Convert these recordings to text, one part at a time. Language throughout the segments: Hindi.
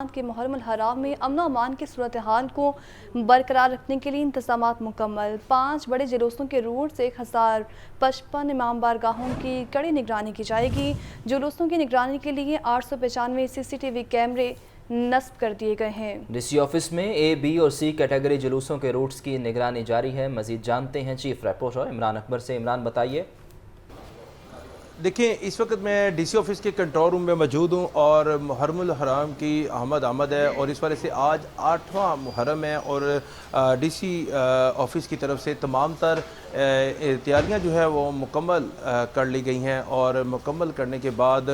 के मुहर्रम अल हराम में अमन अमान की सूरत हाल को बरकरार रखने के लिए इंतजाम मुकम्मल। 5 बड़े जुलूसों के रूट से 1055 इमाम बारगाहों की कड़ी निगरानी की जाएगी। जुलूसों की निगरानी के लिए 895 CCTV कैमरे नस्ब कर दिए गए हैं। डीसी ऑफिस में A, B और C कैटेगरी जुलूसों के रूट्स की निगरानी जारी है। मजीद जानते हैं चीफ रिपोर्टर इमरान अकबर से। इमरान, बताइए। देखिए, इस वक्त मैं डीसी ऑफिस के कंट्रोल रूम में मौजूद हूँ और मुहर्रम अल हराम की आमद है और इस वजह से आज 8वां मुहर्रम है और डीसी ऑफिस की तरफ से तमाम तर तैयारियाँ जो है वो मुकम्मल कर ली गई हैं और मुकम्मल करने के बाद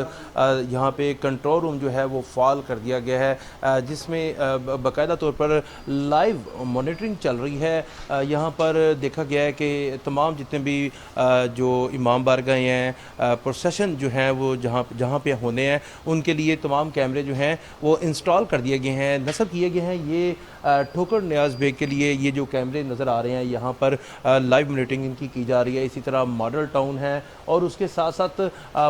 यहाँ पे कंट्रोल रूम जो है वो फाल कर दिया गया है, जिसमें बाकायदा तौर पर लाइव मॉनिटरिंग चल रही है। यहाँ पर देखा गया है कि तमाम जितने भी जो इमाम बारगाह हैं, प्रोसेशन जो हैं वो जहाँ पे होने हैं उनके लिए तमाम कैमरे जो हैं वो इंस्टॉल कर दिए गए हैं, नस्ब किए गए हैं। ये ठोकर न्याज बेग के लिए ये जो कैमरे नज़र आ रहे हैं यहाँ पर लाइव मॉनिटरिंग इनकी की जा रही है। इसी तरह मॉडल टाउन है और उसके साथ साथ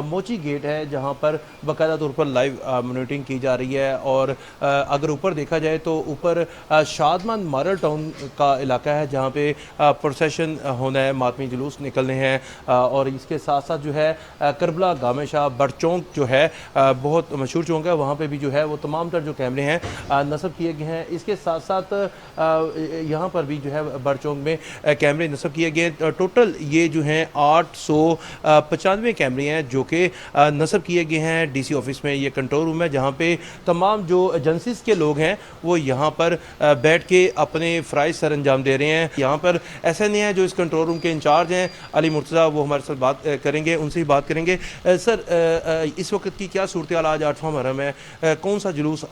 मोची गेट है जहाँ पर बाकायदा तौर पर लाइव मॉनिटरिंग की जा रही है। और अगर ऊपर देखा जाए तो ऊपर शादमान मॉडल टाउन का इलाका है जहाँ पे प्रोसेशन होना है, मातमी जुलूस निकलने हैं। और इसके साथ साथ जो है करबला गामे शाह बड़ चौंक जो है बहुत मशहूर चौंक है, वहाँ पे भी जो है वो तमाम तर जो कैमरे हैं नस्ब किए गए हैं। इसके साथ साथ यहाँ पर भी जो है बड़ चौंक में कैमरे नस्ब किए गए। टोटल ये जो हैं 895 कैमरे हैं जो कि नस्ब किए गए हैं डीसी ऑफिस में। ये कंट्रोल रूम है जहाँ पे तमाम जो एजेंसीज के लोग हैं वो यहाँ पर बैठ के अपने फ़राइज़ सर अंजाम दे रहे हैं। यहाँ पर SNA है जो इस कंट्रोल रूम के इंचार्ज हैं, अली मुर्तज़ा, वो हमारे साथ बात करेंगे, उनसे ही बात करेंगे। सर, इस वक्त की क्या सूरत हाल, आज 8वां मुहर्रम है, कौन सा जुलूस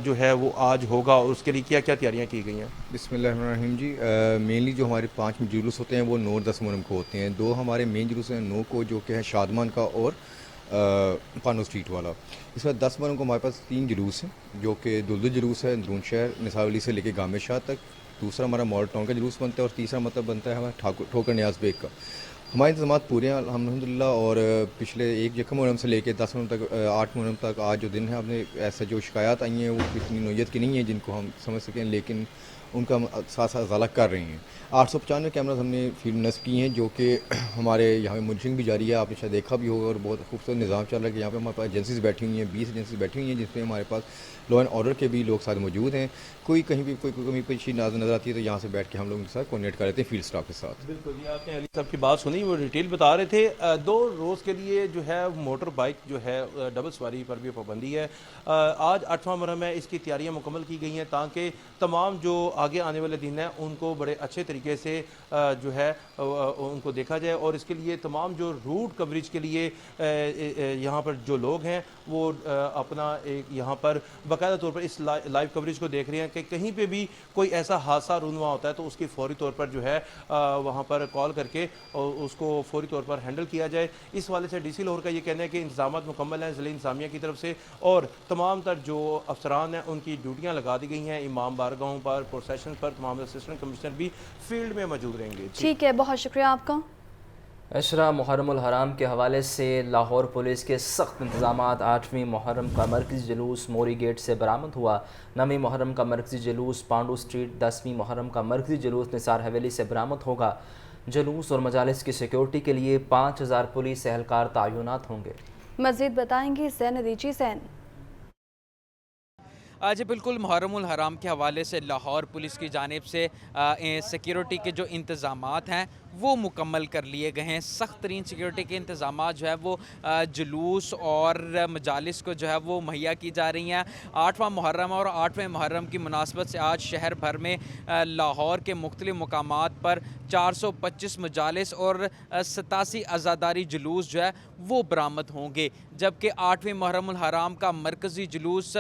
जो है वो आज होगा और उसके लिए क्या क्या तैयारियाँ की गई हैं? बिस्मिल्लाहिर्रहमानिर्रहीम जी। मेनली जो हमारे 5 जुलूस होते हैं वो 9-10 मुहर्रम को होते हैं। 2 हमारे मेन जुलूस हैं 9 को जो कि है शादमान का और पानो स्ट्रीट वाला। इस बार 10 मुहर्रम को हमारे पास 3 जुलूस हैं जो कि दुलदुल जुलूस है अंदरून शहर निसावली से लेके गामे शाह तक, दूसरा हमारा मॉडल टाउन का जुलूस बनता है और तीसरा मतलब बनता है हमारा ठोकर न्याज बेग का। हमारे इंतजाम पूरे हैं अल्हम्दुलिल्लाह। और पिछले 1 यकम मुहर्रम से लेकर 10 मुहर्रम तक, 8 मुहर्रम तक आज जो दिन है, आपने ऐसा जो शिकायत आई हैं वो इतनी नोयत की नहीं है जिनको हम समझ सकें, लेकिन उनका हम साथ साथ अजाला कर रहे हैं। 895 कैमराज हमने फील्ड नस्ब किए हैं जो कि हमारे यहाँ पे मॉनिटरिंग भी जारी है। आपने शायद देखा भी होगा और बहुत खूबसूरत निज़ाम चल रहा है कि यहाँ पे हमारे पास एजेंसीज बैठी हुई हैं, 20 एजेंसीज बैठी हुई हैं जिसमें हमारे पास लॉ एंड ऑर्डर के भी लोग साथ मौजूद हैं। कोई कहीं भी कोई कमी पेशी नज़र आती है तो यहाँ से बैठ के हम लोग उनके साथ कोऑर्डिनेट कर लेते हैं फील्ड स्टाफ के साथ। बिल्कुल, ये आपने अली साहब की बात सुनी, वो डिटेल बता रहे थे। 2 रोज़ के लिए जो है मोटर बाइक जो है डबल सवारी पर भी पाबंदी है। आज 8वां मुहर्रम है, इसकी तैयारियां मुकम्मल की गई हैं ताकि तमाम जो आगे आने वाले दिन हैं उनको बड़े अच्छे तरीके से जो है उनको देखा जाए। और इसके लिए तमाम जो रूट कवरेज के लिए यहाँ पर जो लोग हैं वो अपना एक यहाँ पर बाकायदा तौर पर इस लाइव कवरेज को देख रहे हैं कि कहीं पे भी कोई ऐसा हादसा रूनुमा होता है तो उसकी फौरी तौर पर जो है वहाँ पर कॉल करके और उसको फौरी तौर पर हैंडल किया जाए। इस वाले से डीसी लाहौर का ये कहना है कि इंतजाम मुकम्मल हैं ज़िला इंतजामिया की तरफ से और तमाम तर जो अफसरान हैं उनकी ड्यूटियाँ लगा दी गई हैं। इमाम बारगाहों पर, प्रोसेशन पर तमाम असिस्टेंट कमिश्नर भी फील्ड में मौजूद रहेंगे। ठीक है, बहुत शुक्रिया आपका। अशरा, मुहर्रम अल हराम के हवाले से लाहौर पुलिस के सख्त इंतजाम। 8वीं मुहर्रम का मरकज़ी जुलूस मोरी गेट से बरामद हुआ। 9वीं मुहर्रम का मरकज़ी जुलूस पांडू स्ट्रीट, 10वीं मुहर्रम का मरकज़ी जुलूस निसार हवेली से बरामद होगा। जुलूस और मजालिस की सिक्योरिटी के लिए 5000 पुलिस एहलकार तैनात होंगे। मज़ीद बताएंगे सैन रीची सैन। जी बिल्कुल, मुहर्रम उल हराम के हवाले से लाहौर पुलिस की जानिब से सिक्योरिटी के जो इंतज़ामात हैं वो मुकम्मल कर लिए गए हैं। सख्त तरीन सिक्योरिटी के इंतज़ामात जो है वो जुलूस और मजालिस को जो है वो मुहैया की जा रही हैं। 8वां मुहर्रम और 8वें मुहर्रम की मुनासबत से आज शहर भर में लाहौर के मुख्तलिफ मकामात पर 425 मजालिस और 87 अज़ादारी जुलूस जो है वो बरामद होंगे। जबकि 8वें मुहर्रम उल हराम का मरकज़ी जुलूस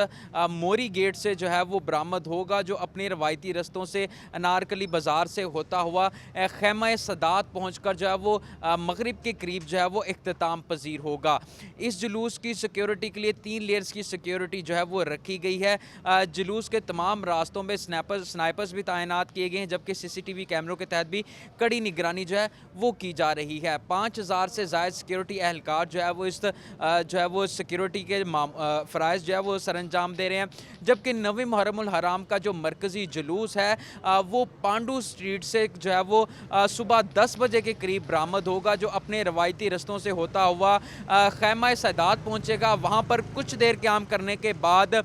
मोरी गेट से जो है वो बरामद होगा, जो अपने रवायती रस्तों से अनारकली बाज़ार से होता हुआ खैमा सादात पहुंचकर जो है वो मगरिब के करीब जो है वो इख्तिताम पजीर होगा। इस जुलूस की सिक्योरिटी के लिए 3 लेयर्स की सिक्योरिटी जो है वो रखी गई है। जुलूस के तमाम रास्तों में स्नाइपर्स भी तैनात किए गए हैं, जबकि सीसीटीवी कैमरों के तहत भी कड़ी निगरानी जो है वो की जा रही है। 5000 से ज़ायद सिक्योरिटी एहलकार जो है वो इस जो है वो सिक्योरिटी के फ़राइज़ जो है वो सरअंजाम दे रहे हैं। जबकि 9वीं मुहर्रमुल हराम का जो मरकज़ी जुलूस है वो पांडू स्ट्रीट से जो है वो सुबह 10 बजे के करीब बरामद होगा, जो अपने रवायती रस्तों से होता हुआ खैमा सदात पहुँचेगा। वहाँ पर कुछ देर क़याम करने के बाद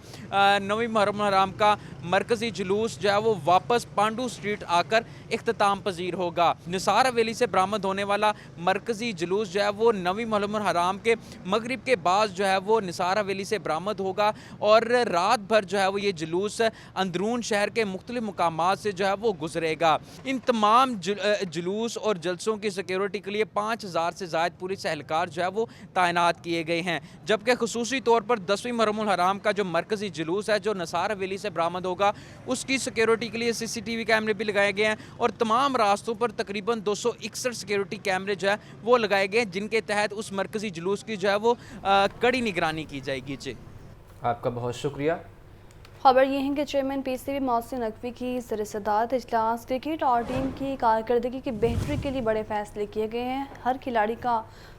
9वीं मुहर्रमुल हराम का मरकज़ी जुलूस जो है वो वापस पांडू स्ट्रीट आकर इख्तिताम पजीर होगा। निसार हवेली से बरामद होने वाला मरकज़ी जुलूस जो है वो 9वीं मुहर्रमुल हराम के मगरिब के बाद जो है वो निसार हवेली से बरामद होगा और रात भर जो है वो ये जुलूस अंदरून शहर के मुख्तलिफ मुकामात से जो है वो गुजरेगा। इन तमाम जुलूस और जलसों की सिक्योरिटी के लिए 5000 से ज़ायद पुलिस एहलकार जो है वो तैनात किए गए हैं। जबकि खुसूसी तौर पर 10वीं मुहर्रमुल हराम का जो मरकज़ी जुलूस है जो निसार हवेली से बरामद होगा, उसकी सिक्योरिटी के लिए सीसीटीवी कैमरे भी लगाए गए हैं और तमाम रास्तों पर तकरीबन 261 सिक्योरिटी कैमरे जो है वो लगाए गए हैं, जिनके तहत उस मरकज़ी जुलूस की जो है वो कड़ी निगरानी की जाएगी। जी, आपका बहुत शुक्रिया। खबर ये है कि चेयरमैन पीसीबी मोहसिन नकवी की सदारत इजलास क्रिकेट और टीम की कारकर्दगी की बेहतरी के लिए बड़े फैसले किए गए हैं। हर खिलाड़ी का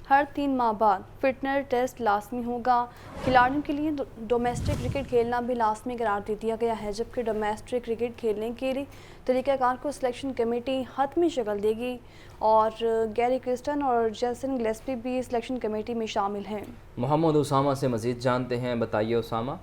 हर 3 माह बाद फिटनेस टेस्ट लाजमी होगा। खिलाड़ियों के लिए डोमेस्टिक क्रिकेट खेलना भी लाजमी करार दे दिया गया है, जबकि डोमेस्टिक क्रिकेट खेलने के लिए तरीक़ाकार को सिलेक्शन कमेटी हतमी शक्ल देगी और गैरी क्रिस्टन और जैसन ग्लेस्पी भी सिलेक्शन कमेटी में शामिल हैं। मोहम्मद उसामा से मज़ीद जानते हैं, बताइए उसामा।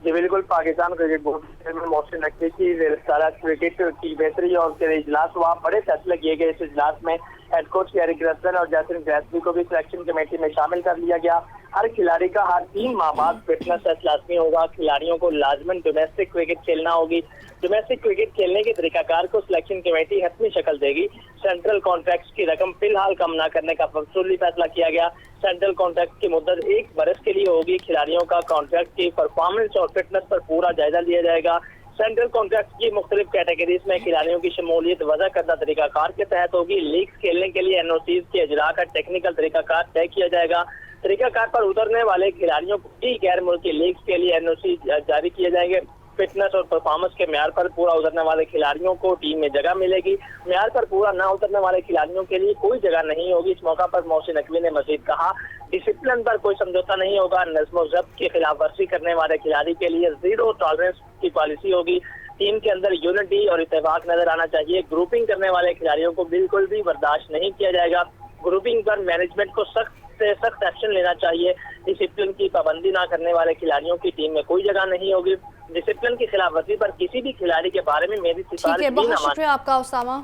जी बिल्कुल, पाकिस्तान क्रिकेट बोर्ड के चेयरमैन मोहसिन नकवी की सदारत क्रिकेट की बेहतरी और इजलास हुआ। बड़े फैसले किए गए। इस इजलास में हेड कोच गैरी क्रिस्टन और जैसन ग्लेस्पी को भी सिलेक्शन कमेटी में शामिल कर लिया गया। हर खिलाड़ी का हर 3 माह बाद फिटनेस टेस्ट लाजमी होगा। खिलाड़ियों को लाजमन डोमेस्टिक क्रिकेट खेलना होगी। डोमेस्टिक क्रिकेट खेलने के तरीकाकार को सिलेक्शन कमेटी हतमी शक्ल देगी। सेंट्रल कॉन्ट्रैक्ट की रकम फिलहाल कम न करने का फसूली फैसला किया गया। सेंट्रल कॉन्ट्रैक्ट की मुद्दत 1 बरस के लिए होगी। खिलाड़ियों का कॉन्ट्रैक्ट की परफॉर्मेंस और फिटनेस पर पूरा जायजा लिया जाएगा। सेंट्रल कॉन्ट्रैक्ट की मुख्तलिफ कैटेगरीज में खिलाड़ियों की शमूलियत वजह करदा तरीकाकार के तहत होगी। लीग्स खेलने के लिए एनओसीज के इजरा का टेक्निकल तरीकाकार तय किया जाएगा। तरीकाकार पर उतरने वाले खिलाड़ियों को भी गैर मुल्की लीग्स के लिए एनओसी जारी किए जाएंगे। फिटनेस और परफॉर्मेंस के म्यार पर पूरा उतरने वाले खिलाड़ियों को टीम में जगह मिलेगी। म्यार पर पूरा न उतरने वाले खिलाड़ियों के लिए कोई जगह नहीं होगी। इस मौका पर मोहसिन नकवी ने मजीद कहा, डिसिप्लिन पर कोई समझौता नहीं होगा। नज़्म ज़ब्त की खिलाफ वर्जी करने वाले खिलाड़ी के लिए 0 टॉलरेंस की पॉलिसी होगी। टीम के अंदर यूनिटी और इत्तेफाक नजर आना चाहिए। ग्रुपिंग करने वाले खिलाड़ियों को बिल्कुल भी बर्दाश्त नहीं किया जाएगा। ग्रुपिंग पर मैनेजमेंट को सख्त से सख्त एक्शन लेना चाहिए। डिसिप्लिन की पाबंदी ना करने वाले खिलाड़ियों की टीम में कोई जगह नहीं होगी। डिसिप्लिन की खिलाफ वर्जी पर किसी भी खिलाड़ी के बारे में मेरी सिफारिश बहुत शुक्रिया आपका उसामा।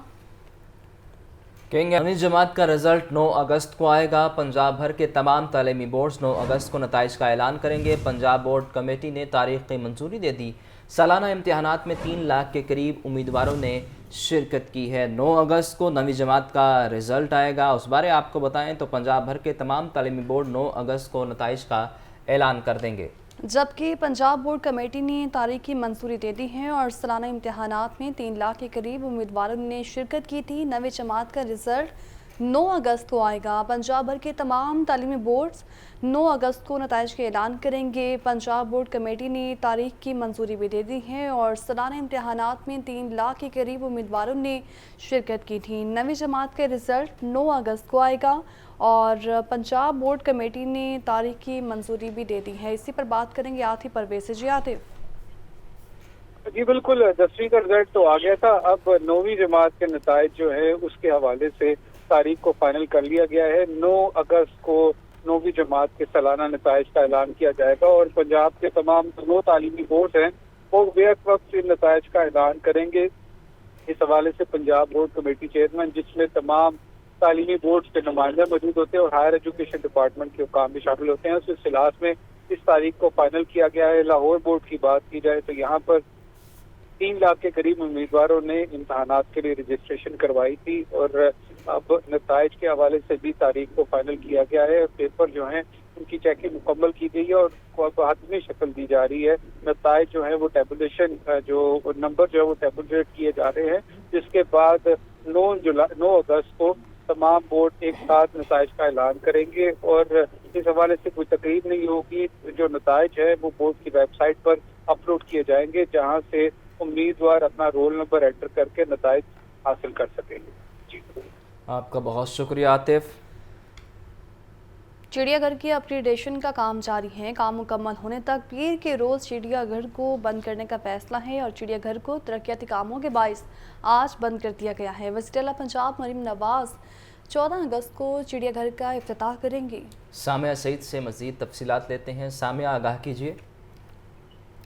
किंग 9वीं जमात का रिजल्ट 9 अगस्त को आएगा। पंजाब भर के तमाम तालीमी बोर्ड्स 9 अगस्त को नताइज का ऐलान करेंगे। पंजाब बोर्ड कमेटी ने तारीख की मंजूरी दे दी। सालाना इम्तिहानात में 3 लाख के करीब उम्मीदवारों ने शिरकत की है। 9 अगस्त को 9वीं जमात का रिज़ल्ट आएगा। उस बारे आपको बताएं तो पंजाब भर के तमाम तालीमी बोर्ड 9 अगस्त को नताइज का ऐलान कर देंगे, जबकि पंजाब बोर्ड कमेटी ने तारीख की मंजूरी दे दी है और सालाना इम्तिहानात में 3 लाख के करीब उम्मीदवारों ने शिरकत की थी। 9वीं जमात का रिज़ल्ट 9 अगस्त को आएगा। पंजाब भर के तमाम तालीमी बोर्ड्स 9 अगस्त को नताइज के ऐलान करेंगे। पंजाब बोर्ड कमेटी ने तारीख की मंजूरी भी दे दी है और सालाना इम्तिहानात में 3 लाख के करीब उम्मीदवारों ने शिरकत की थी। 9वीं जमात का रिज़ल्ट 9 अगस्त को आएगा और पंजाब बोर्ड कमेटी ने तारीख की मंजूरी भी दे दी है। इसी पर बात करेंगे आतिफ परवेज से। जी आतिफ। जी बिल्कुल, 10वीं का रिजल्ट तो आ गया था। अब 9वीं जमात के नताइज जो है उसके हवाले से तारीख को फाइनल कर लिया गया है। 9 अगस्त को 9वीं जमात के सालाना नताइज का ऐलान किया जाएगा और पंजाब के तमाम 9 तालीमी बोर्ड हैं वो बेक वक्त इन नताइज का ऐलान करेंगे। इस हवाले से पंजाब बोर्ड कमेटी चेयरमैन, जिसमें तमाम तालीमी बोर्ड के नुमाइंदे मौजूद होते हैं और हायर एजुकेशन डिपार्टमेंट के हुकाम भी शामिल होते हैं, उस इजलास में इस तारीख को फाइनल किया गया है। लाहौर बोर्ड की बात की जाए तो यहाँ पर 3 लाख के करीब उम्मीदवारों ने इम्तहानात के लिए रजिस्ट्रेशन करवाई थी और अब नताइज के हवाले से भी तारीख को फाइनल किया गया है। पेपर जो हैं उनकी चेकिंग मुकम्मल की गई है और हतमी शक्ल दी जा रही है। नताइज जो है वो टेबुलेशन जो नंबर जो है वो टेबुलेट किए जा रहे हैं, जिसके बाद 9 अगस्त को तमाम बोर्ड एक साथ नताइज का ऐलान करेंगे और इस हवाले से कोई तकलीफ नहीं होगी। जो नताइज है वो बोर्ड की वेबसाइट पर अपलोड किए जाएंगे, जहां से उम्मीदवार अपना रोल नंबर एंटर करके नताइज हासिल कर सकेंगे। जी, आपका बहुत शुक्रिया आतिफ। चिड़ियाघर की अपग्रेडेशन का काम जारी है। काम मुकम्मल होने तक पीर के रोज़ चिड़ियाघर को बंद करने का फैसला है और चिड़ियाघर को तरक्याती कामों के बाइस आज बंद कर दिया गया है। वज़ीर आला पंजाब मरीम नवाज़ 14 अगस्त को चिड़ियाघर का इफ्तिताह करेंगी। सामिया सईद से मज़ीद तफसीलात लेते हैं। सामिया, आगाह कीजिए।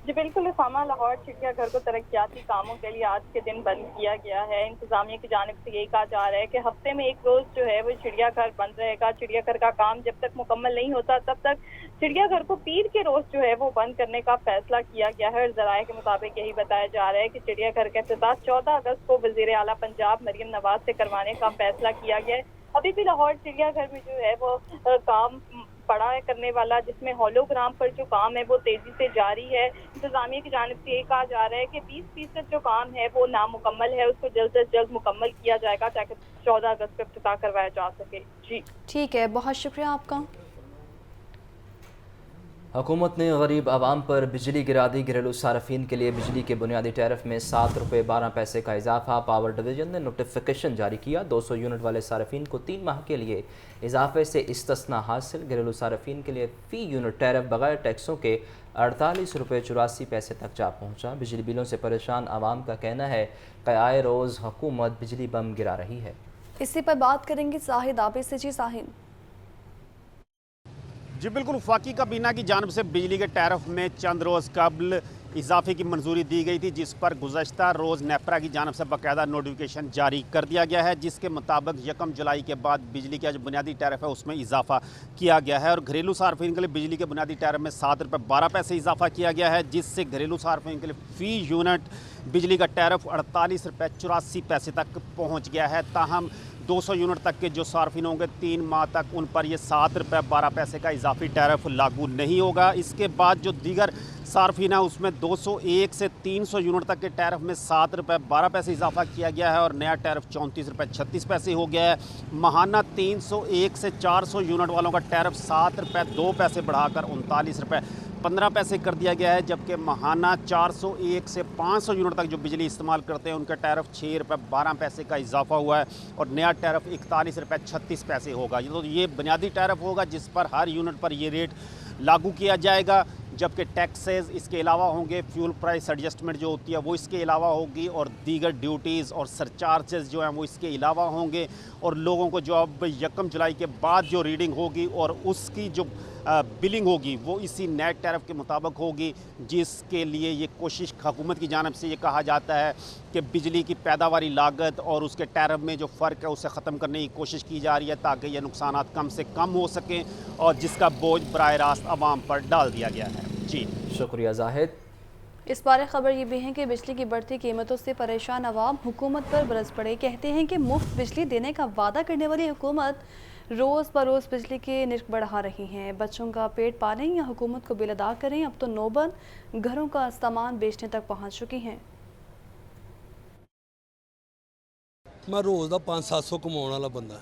जी बिल्कुल, सामा लाहौर चिड़ियाघर को तरक्याती कामों के लिए आज के दिन बंद किया गया है। इंतजामिया की जानिब से यही कहा जा रहा है कि हफ्ते में एक रोज जो है वो चिड़ियाघर बंद रहेगा। चिड़ियाघर का काम जब तक मुकम्मल नहीं होता तब तक चिड़ियाघर को पीर के रोज जो है वो बंद करने का फैसला किया गया है। और जराये के मुताबिक यही बताया जा रहा है कि चिड़ियाघर का इफ्तिताह 14 अगस्त को वज़ीर आला पंजाब मरीम नवाज से करवाने का फैसला किया गया है। अभी भी लाहौर चिड़ियाघर में जो है वो काम पड़ा है करने वाला, जिसमें होलोग्राम पर जो काम है वो तेजी से जारी है। इंतजामिया की जानिब से ये कहा जा रहा है कि 20% जो काम है वो नामुकम्मल है, उसको जल्द से जल्द मुकम्मल किया जाएगा ताकि 14 अगस्त को इफ्तिताह करवाया जा सके। जी ठीक है, बहुत शुक्रिया आपका। हुकूमत ने गरीब आवाम पर बिजली गिरा दी। घरेलू सार्फिन के लिए बिजली के बुनियादी टैरिफ में 7 रुपये 12 पैसे का इजाफा। पावर डिवीज़न ने नोटिफिकेशन जारी किया। 200 यूनिट वाले सार्फिन को 3 माह के लिए इजाफे से इस्तिस्ना हासिल। घरेलू सार्फिन के लिए फ़ी यूनिट टैरिफ बगैर टैक्सों के 48 रुपये 84 पैसे तक जा पहुँचा। बिजली बिलों से परेशान आवाम का कहना है कि आए रोज़ हुकूमत बिजली बम गिरा रही है। इसी पर बात करेंगे साहिद आबे से। जी साहिद। जी बिल्कुल, वफाकी काबीना की जानिब से बिजली के टैरिफ में चंद रोज़ कबल इजाफे की मंजूरी दी गई थी, जिस पर गुज़श्ता रोज़ नेपरा की जानिब से बाकायदा नोटिफिकेशन जारी कर दिया गया है, जिसके मुताबिक 1 जुलाई के बाद बिजली का जो बुनियादी टैरिफ है उसमें इजाफा किया गया है। और घरेलू सार्फिन के लिए बिजली के बुनियादी टैरिफ में 7 रुपये 12 पैसे इजाफा किया गया है, जिससे घरेलू सार्फिन के लिए फ़ी यूनिट बिजली का टैरिफ 48 रुपये 84 पैसे तक पहुँच गया है। ताहम 200 यूनिट तक के जो सार्फिन होंगे 3 माह तक उन पर ये 7 रुपये 12 पैसे का इजाफी टैरिफ लागू नहीं होगा। इसके बाद जो दीगर सार्फिन है उसमें 201 से 300 यूनिट तक के टैरिफ में 7 रुपये 12 पैसे इजाफा किया गया है और नया टैरिफ 34 रुपये 36 पैसे हो गया है। माहाना 301 से 400 यूनिट वालों का टैरिफ 7 रुपये 2 पैसे बढ़ाकर 39 रुपये 15 पैसे कर दिया गया है, जबकि माहाना 401 से 500 यूनिट तक जो बिजली इस्तेमाल करते हैं उनका टैरिफ 6 रुपये 12 पैसे का इजाफा हुआ है और नया टैरिफ 41 रुपये 36 पैसे होगा। तो ये बुनियादी टैरिफ होगा जिस पर हर यूनिट पर ये रेट लागू किया जाएगा, जबकि टैक्सेस इसके अलावा होंगे, फ्यूल प्राइस एडजस्टमेंट जो होती है वो इसके अलावा होगी और दीगर ड्यूटीज़ और सरचार्जेस जो हैं वो इसके अलावा होंगे। और लोगों को जो अब 1 जुलाई के बाद जो रीडिंग होगी और उसकी जो बिलिंग होगी वो इसी नेट टैरिफ के मुताबिक होगी, जिसके लिए ये कोशिश हुकूमत की जानिब से ये कहा जाता है कि बिजली की पैदावारी लागत और उसके टैरिफ में जो फ़र्क है उसे ख़त्म करने की कोशिश की जा रही है ताकि ये नुकसानात कम से कम हो सकें और जिसका बोझ बराह रास्त आवाम पर डाल दिया गया है। जी शुक्रिया जाहिद। इस बारे खबर ये भी है कि बिजली की बढ़ती कीमतों से परेशान आवाम हुकूमत पर बरस पड़े। कहते हैं कि मुफ्त बिजली देने का वादा करने वाली हुकूमत रोज़ बरोज़ बिजली के निर्ख बढ़ा रही हैं। बच्चों का पेट पालें या हुकूमत को बिल अदा करें, अब तो नौबत घरों का सामान बेचने तक पहुंच चुकी हैं। मैं रोज़ का 500-700 कमाने वाला बंदा,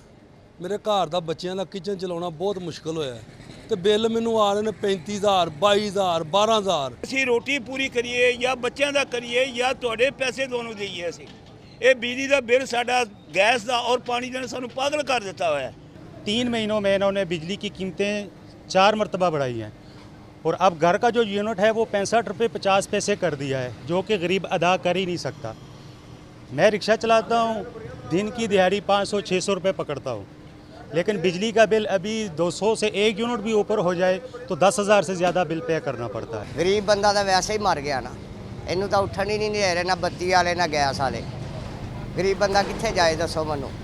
मेरे घर का बच्चों का किचन चलाना बहुत मुश्किल होया है तो बिल मैनू आ रहे हैं 35,000 22,000 12,000। ਅਸੀਂ ਰੋਟੀ ਪੂਰੀ ਕਰੀਏ ਜਾਂ ਬੱਚਿਆਂ ਦਾ ਕਰੀਏ ਜਾਂ ਤੁਹਾਡੇ ਪੈਸੇ ਦੋਨੋਂ ਦੇਈਏ। ਅਸੀਂ ਇਹ ਬਿਜਲੀ ਦਾ ਬਿੱਲ ਸਾਡਾ ਗੈਸ ਦਾ ਔਰ ਪਾਣੀ ਦਾ ਸਾਨੂੰ ਪਾਗਲ कर ਦਿੱਤਾ ਹੋਇਆ है। 3 महीनों में इन्होंने बिजली की कीमतें 4 मरतबा बढ़ाई हैं और अब घर का जो यूनिट है वो 65 रुपये 50 पैसे कर दिया है, जो कि गरीब अदा कर ही नहीं सकता। मैं रिक्शा चलाता हूँ, दिन की दिहाड़ी 500-600 रुपये पकड़ता हूँ, लेकिन बिजली का बिल अभी 200 से 1 यूनिट भी ऊपर हो जाए तो 10,000 से ज़्यादा बिल पे करना पड़ता है। गरीब बंदा तो वैसे ही मर गया ना, इनू तो उठन ही नहीं दे रहे, ना बत्ती वाले ना गैस वाले। गरीब बंदा कित्थे जाए दसो मनु।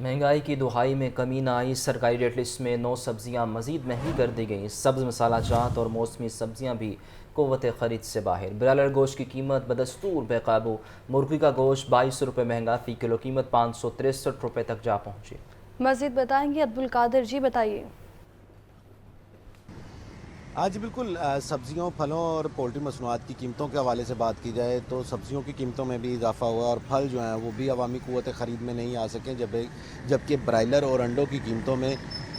महंगाई की दुहाई में कमी न आई। सरकारी रेट लिस्ट में 9 सब्जियां मज़ीद महंगी कर दी गई। सब्ज़ मसाला जात और मौसमी सब्जियां भी क़ुव्वत ख़रीद से बाहर। ब्रायलर गोश्त की कीमत बदस्तूर बेकाबू। मुर्गी का गोश्त 22 रुपये महंगा, फ़ी किलो कीमत 563 रुपये तक जा पहुँची। मज़ीद बताएंगे अब्दुल कादिर जी, बताइए। आज बिल्कुल सब्जियों, फलों और पोल्ट्री मसनूआत की कीमतों के हवाले से बात की जाए तो सब्जियों की कीमतों में भी इजाफा हुआ और फल जो हैं वो भी अवामी क़ुव्वत ख़रीद में नहीं आ सकें, जबकि ब्रायलर और अंडों की कीमतों में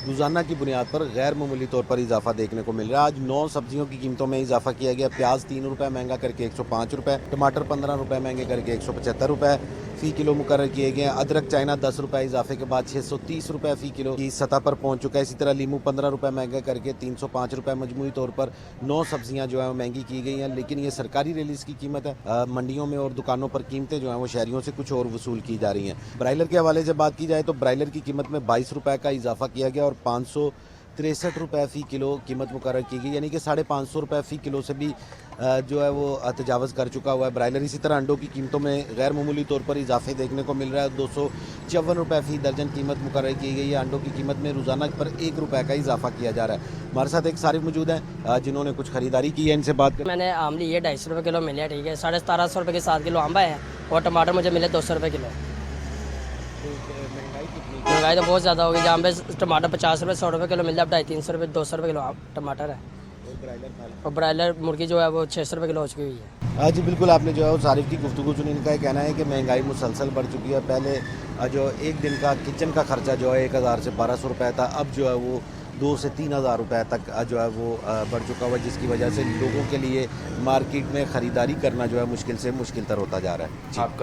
रोज़ाना की बुनियाद पर गैर मामूली तौर पर इजाफा देखने को मिल रहा है। आज 9 सब्जियों की कीमतों में इजाफा किया गया। प्याज 3 रुपये महंगा करके 105 रुपये, टमाटर 15 रुपये महंगे करके 175 रुपये फ़ी किलो मुकर्रर किए गए हैं। अदरक चाइना 10 रुपये इजाफे के बाद 630 रुपये फ़ी किलो की सतह पर पहुंच चुका है। इसी तरह लीमू 15 रुपये महंगा करके 305 रुपये। मजमूई तौर पर 9 सब्जियां जो है वो महंगी की गई हैं, लेकिन ये सरकारी रिलीज़ की कीमत है। मंडियों में और दुकानों पर कीमतें जो हैं वो शहरियों से कुछ और वसूल की जा रही हैं। ब्रायलर के हवाले से बात की जाए तो ब्रायलर की कीमत में 22 रुपये का इजाफा किया गया और 563 रुपये फ़ी किलो कीमत मुकर्रर की गई, यानी कि 550 रुपये फ़ी किलो से भी जो है वो तजावज़ कर चुका हुआ है ब्रायलर। इसी तरह अंडों की कीमतों में गैर मामूली तौर पर इजाफे देखने को मिल रहा है। 254 रुपये फ़ी दर्जन कीमत मुकर्रर की गई है। अंडों की कीमत में रोज़ाना पर 1 रुपये का इजाफा किया जा रहा है। हमारे साथ एक सारिफ मौजूद हैं जिन्होंने कुछ ख़रीदारी की है, इनसे बात मैंने आम ली है 250 रुपये किलो मिले, ठीक है। 1750 रुपये के 7 किलो आम है और टमाटर मुझे मिले 200 रुपये किलो। महंगाई तो बहुत ज़्यादा होगी। जहाँ पे टमाटर 50 रुपये 100 रुपये किलो मिलता है, अब 250 रुपये 200 रुपये किलो टमाटर है। और ब्रायलर मुर्गी जो है वो 600 रुपये किलो हो चुकी हुई है। हाँ जी बिल्कुल, आपने जो है वो सारिफ की गुफ्तगू सुनी। इनका कहना है कि महंगाई मुसलसल बढ़ चुकी है। पहले जो एक दिन का किचन का खर्चा जो है 1000 से 1200 रुपये था, अब जो है वो 2 से 3000 रुपये तक जो है वो बढ़ चुका हुआ, जिसकी वजह से लोगों के लिए मार्केट में ख़रीदारी करना जो है मुश्किल से मुश्किल तर होता जा रहा है। आपका